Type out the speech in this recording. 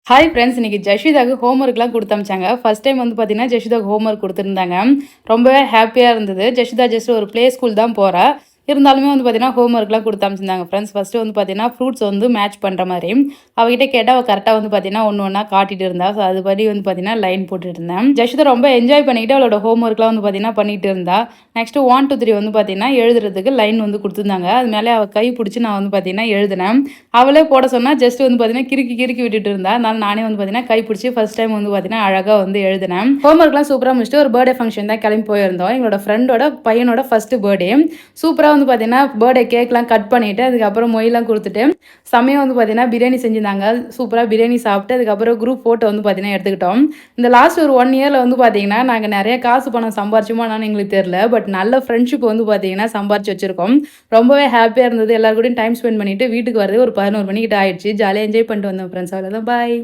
Hi friends, இன்னைக்கு ஜஷிதாக்கு ஹோம்ஒர்க்லாம் கொடுத்து அமிச்சாங்க. First time வந்து பார்த்தீங்கன்னா ஜஷிதாக்கு ஹோம்ஒர்க் கொடுத்துருந்தாங்க. ரொம்பவே ஹாப்பியாக இருந்தது. ஜஷிதா ஜஸ்ட் ஒரு ப்ளே ஸ்கூல் தான் போகிறா. இருந்தாலுமே வந்து பார்த்தீங்கன்னா ஹோம்ஒர்க்லாம் கொடுத்து அமிச்சிருந்தாங்க ஃப்ரெண்ட்ஸ். ஃபஸ்ட்டு வந்து பார்த்தீங்கன்னா ஃப்ரூட்ஸ் வந்து மேட்ச் பண்ணுற மாதிரி அவகிட்ட கேட்டால் அவள் கரெக்டாக வந்து பார்த்தீங்கன்னா ஒன்று ஒன்றா காட்டிட்டு இருந்தா. ஸோ அதுபடி வந்து பார்த்தீங்கன்னா லைன் போட்டுட்டு இருந்தேன். ஜஷிதா ரொம்ப என்ஜாய் பண்ணிக்கிட்டு அவளோட ஹோம்ஒர்க்லாம் வந்து பார்த்தீங்கன்னா பண்ணிட்டு இருந்தா. நெக்ஸ்ட்டு 1 2 3 வந்து பார்த்தீங்கன்னா எழுதுறதுக்கு லைன் வந்து கொடுத்துருந்தாங்க. அது மேலே அவள் கை பிடிச்சி நான் வந்து பார்த்தீங்கன்னா எழுதினேன். அவளே போட சொன்னா ஜஸ்ட் வந்து பார்த்தீங்கன்னா கிறுக்கி கிறுக்கி விட்டுட்டு இருந்தா. அதனால நானே வந்து பார்த்தீங்கன்னா கை பிடிச்சி ஃபர்ஸ்ட் டைம் வந்து பார்த்தீங்கன்னா அழகாக வந்து எழுதினேன். ஹோம்ஒர்க்லாம் சூப்பராக முடிச்சுட்டு ஒரு பர்த்டே ஃபங்க்ஷன் தான் கிளம்பி போயிருந்தோம். எங்களோட ஃப்ரெண்டோட பையனோட ஃபர்ஸ்ட் பர்த்டே. சூப்பராக வந்து பார்த்தீங்கன்னா பர்த்டே கேக்லாம் கட் பண்ணிவிட்டு அதுக்கப்புறம் மொய்லாம் கொடுத்துட்டு செம்மையாக வந்து பார்த்தீங்கன்னா பிரியாணி செஞ்சுருந்தாங்க. சூப்பராக பிரியாணி சாப்பிட்டு அதுக்கப்புறம் குரூப் ஃபோட்டோ வந்து பார்த்தீங்கன்னா எடுத்துக்கிட்டோம். இந்த லாஸ்ட் ஒரு 1 இயரில் வந்து பார்த்தீங்கன்னா நாங்கள் நிறைய காசு பணம் சம்பாரிச்சோமான்னு எங்களுக்கு தெரியல. பட் நல்ல ஃப்ரெண்ட்ஷிப் வந்து பார்த்தீங்கன்னா சம்பாரிச்சு வச்சுருக்கோம். ரொம்பவே ஹாப்பியாக இருந்தது. எல்லாரும் கூடயும் டைம் ஸ்பெண்ட் பண்ணிவிட்டு வீட்டுக்கு வரது ஒரு 11 மணிக்கிட்ட ஆயிடுச்சு. ஜாலியாக என்ஜாய் பண்ணிட்டு வந்தோம் ஃப்ரெண்ட்ஸ். அவ்வளோதான், பாய்.